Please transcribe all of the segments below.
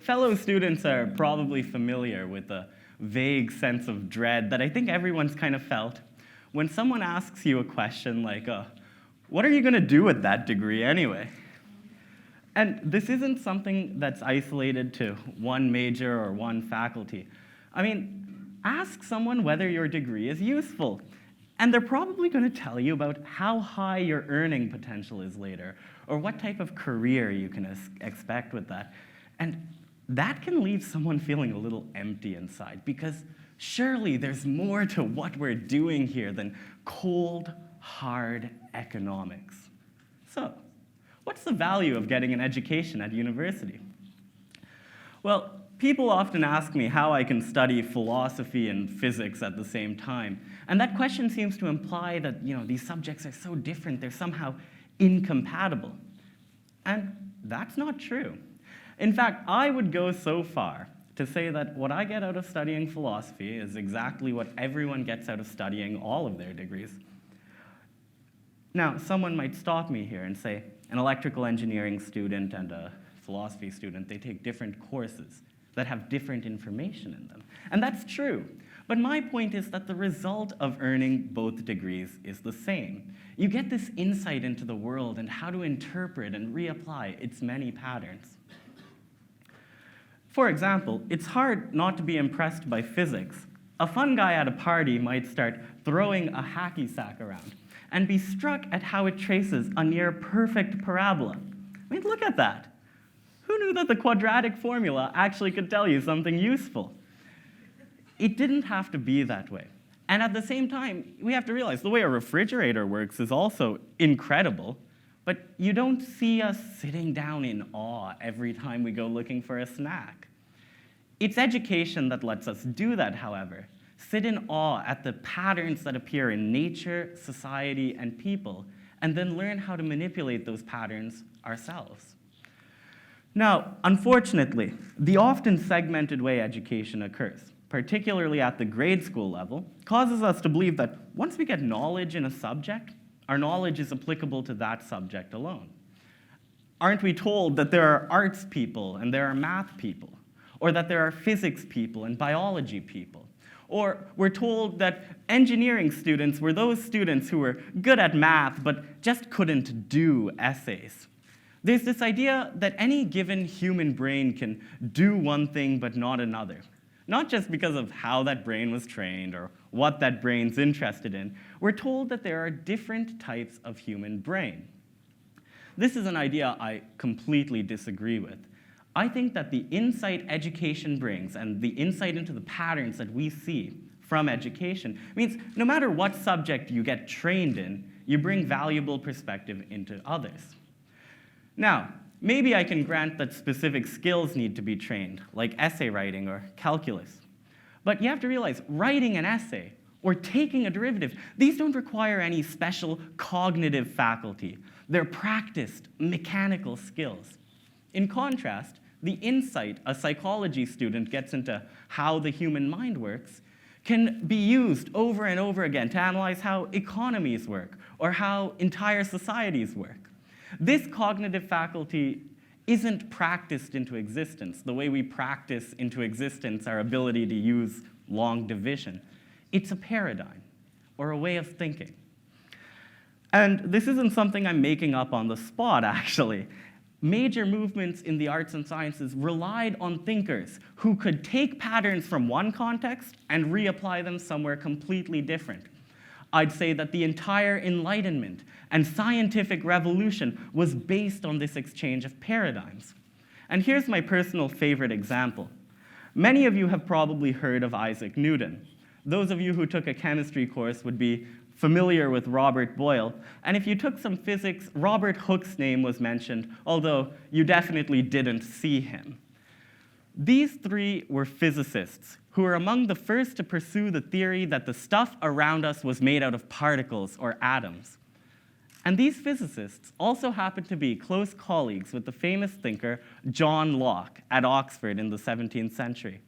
Fellow students are probably familiar with the vague sense of dread that I think everyone's kind of felt when someone asks you a question like, what are you going to do with that degree anyway? And this isn't something that's isolated to one major or one faculty. I mean, ask someone whether your degree is useful, and they're probably going to tell you about how high your earning potential is later, or what type of career you can expect with that. And that can leave someone feeling a little empty inside, because surely there's more to what we're doing here than cold, hard economics. So, what's the value of getting an education at university? Well, people often ask me how I can study philosophy and physics at the same time. And that question seems to imply that, these subjects are so different, they're somehow incompatible. And that's not true. In fact, I would go so far to say that what I get out of studying philosophy is exactly what everyone gets out of studying all of their degrees. Now, someone might stop me here and say, an electrical engineering student and a philosophy student, they take different courses that have different information in them. And that's true. But my point is that the result of earning both degrees is the same. You get this insight into the world and how to interpret and reapply its many patterns. For example, it's hard not to be impressed by physics. A fun guy at a party might start throwing a hacky sack around and be struck at how it traces a near-perfect parabola. I mean, look at that. Who knew that the quadratic formula actually could tell you something useful? It didn't have to be that way. And at the same time, we have to realize the way a refrigerator works is also incredible, but you don't see us sitting down in awe every time we go looking for a snack. It's education that lets us do that, however. Sit in awe at the patterns that appear in nature, society, and people, and then learn how to manipulate those patterns ourselves. Now, unfortunately, the often segmented way education occurs, particularly at the grade school level, causes us to believe that once we get knowledge in a subject, our knowledge is applicable to that subject alone. Aren't we told that there are arts people and there are math people, or that there are physics people and biology people? Or we're told that engineering students were those students who were good at math but just couldn't do essays. There's this idea that any given human brain can do one thing but not another. Not just because of how that brain was trained or what that brain's interested in. We're told that there are different types of human brain. This is an idea I completely disagree with. I think that the insight education brings and the insight into the patterns that we see from education means no matter what subject you get trained in, you bring valuable perspective into others. Now, maybe I can grant that specific skills need to be trained, like essay writing or calculus. But you have to realize, writing an essay or taking a derivative, these don't require any special cognitive faculty. They're practiced, mechanical skills. In contrast, the insight a psychology student gets into how the human mind works can be used over and over again to analyze how economies work or how entire societies work. This cognitive faculty isn't practiced into existence the way we practice into existence our ability to use long division. It's a paradigm or a way of thinking. And this isn't something I'm making up on the spot, actually. Major movements in the arts and sciences relied on thinkers who could take patterns from one context and reapply them somewhere completely different. I'd say that the entire Enlightenment and scientific revolution was based on this exchange of paradigms. And here's my personal favorite example. Many of you have probably heard of Isaac Newton. Those of you who took a chemistry course would be familiar with Robert Boyle. And if you took some physics, Robert Hooke's name was mentioned, although you definitely didn't see him. These three were physicists who were among the first to pursue the theory that the stuff around us was made out of particles or atoms. And these physicists also happened to be close colleagues with the famous thinker John Locke at Oxford in the 17th century.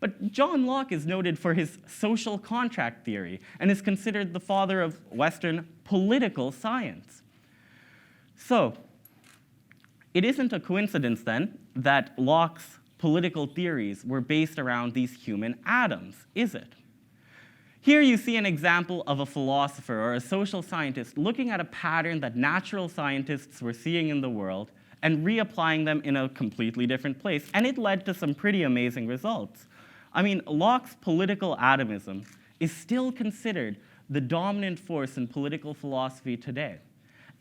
But John Locke is noted for his social contract theory and is considered the father of Western political science. So, it isn't a coincidence then that Locke's political theories were based around these human atoms, is it? Here you see an example of a philosopher or a social scientist looking at a pattern that natural scientists were seeing in the world and reapplying them in a completely different place. And it led to some pretty amazing results. I mean, Locke's political atomism is still considered the dominant force in political philosophy today,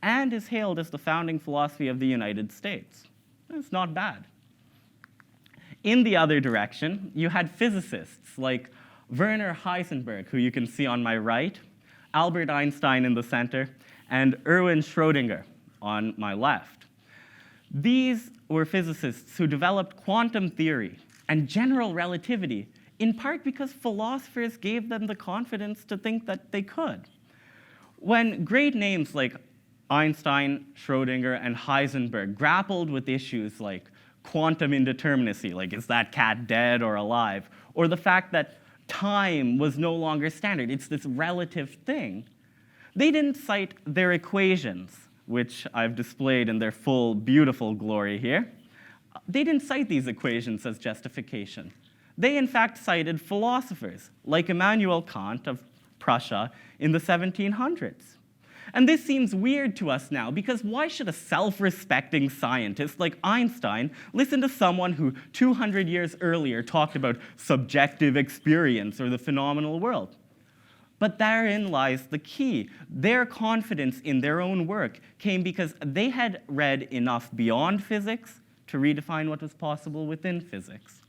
and is hailed as the founding philosophy of the United States. That's not bad. In the other direction, you had physicists like Werner Heisenberg, who you can see on my right, Albert Einstein in the center, and Erwin Schrödinger on my left. These were physicists who developed quantum theory and general relativity, in part because philosophers gave them the confidence to think that they could. When great names like Einstein, Schrödinger, and Heisenberg grappled with issues like quantum indeterminacy, like is that cat dead or alive, or the fact that time was no longer standard, it's this relative thing, they didn't cite their equations, which I've displayed in their full, beautiful glory here. They didn't cite these equations as justification. They, in fact, cited philosophers, like Immanuel Kant of Prussia in the 1700s. And this seems weird to us now, because why should a self-respecting scientist like Einstein listen to someone who 200 years earlier talked about subjective experience or the phenomenal world? But therein lies the key. Their confidence in their own work came because they had read enough beyond physics to redefine what was possible within physics.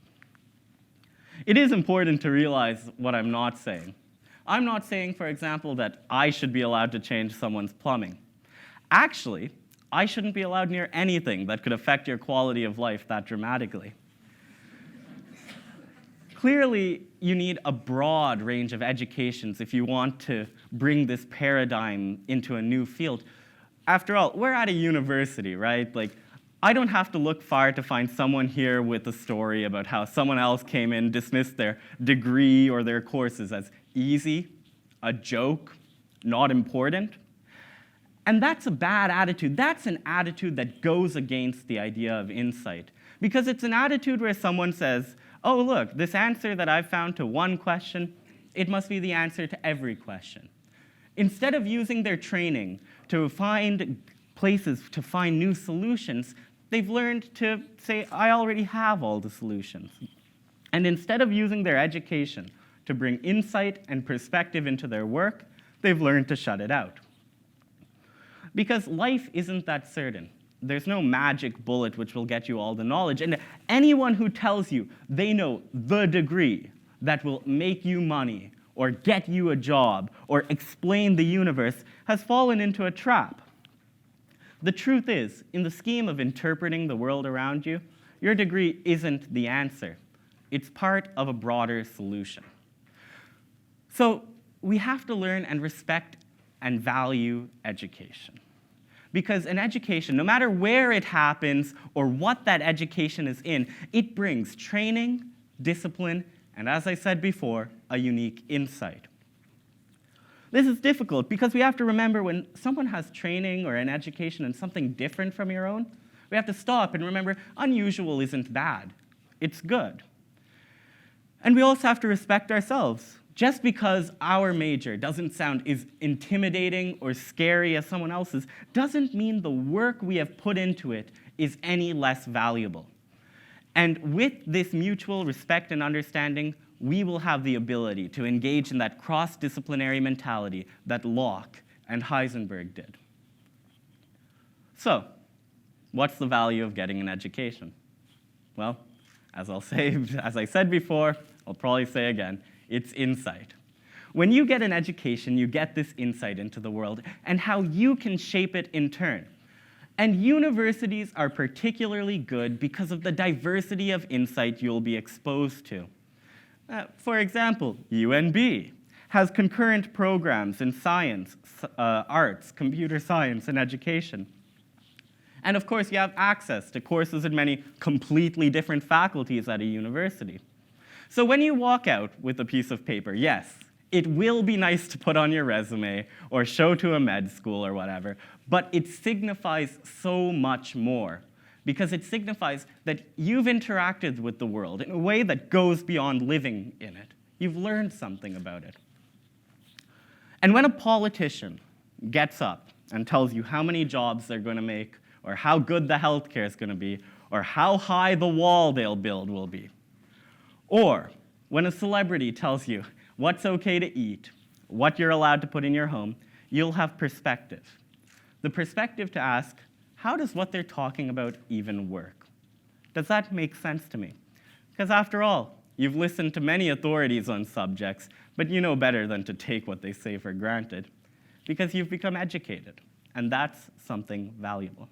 It is important to realize what I'm not saying. I'm not saying, for example, that I should be allowed to change someone's plumbing. Actually, I shouldn't be allowed near anything that could affect your quality of life that dramatically. Clearly, you need a broad range of educations if you want to bring this paradigm into a new field. After all, we're at a university, right? Like, I don't have to look far to find someone here with a story about how someone else came in, dismissed their degree or their courses as easy, a joke, not important. And that's a bad attitude. That's an attitude that goes against the idea of insight. Because it's an attitude where someone says, oh, look, this answer that I've found to one question, it must be the answer to every question. Instead of using their training to find places to find new solutions, they've learned to say, I already have all the solutions. And instead of using their education to bring insight and perspective into their work, they've learned to shut it out. Because life isn't that certain. There's no magic bullet which will get you all the knowledge. And anyone who tells you they know the degree that will make you money or get you a job or explain the universe has fallen into a trap. The truth is, in the scheme of interpreting the world around you, your degree isn't the answer. It's part of a broader solution. So we have to learn and respect and value education. Because an education, no matter where it happens or what that education is in, it brings training, discipline, and as I said before, a unique insight. This is difficult because we have to remember when someone has training or an education in something different from your own, we have to stop and remember unusual isn't bad, it's good. And we also have to respect ourselves. Just because our major doesn't sound as intimidating or scary as someone else's doesn't mean the work we have put into it is any less valuable. And with this mutual respect and understanding, we will have the ability to engage in that cross-disciplinary mentality that Locke and Heisenberg did. So, what's the value of getting an education? Well, as I said before, I'll probably say again, it's insight. When you get an education, you get this insight into the world and how you can shape it in turn. And universities are particularly good because of the diversity of insight you'll be exposed to. For example, UNB has concurrent programs in science, arts, computer science, and education. And of course, you have access to courses in many completely different faculties at a university. So when you walk out with a piece of paper, yes, it will be nice to put on your resume or show to a med school or whatever, but it signifies so much more because it signifies that you've interacted with the world in a way that goes beyond living in it. You've learned something about it. And when a politician gets up and tells you how many jobs they're going to make, or how good the healthcare is going to be, or how high the wall they'll build will be, or when a celebrity tells you what's okay to eat, what you're allowed to put in your home, you'll have perspective. The perspective to ask, how does what they're talking about even work? Does that make sense to me? Because after all, you've listened to many authorities on subjects, but you know better than to take what they say for granted, because you've become educated, and that's something valuable.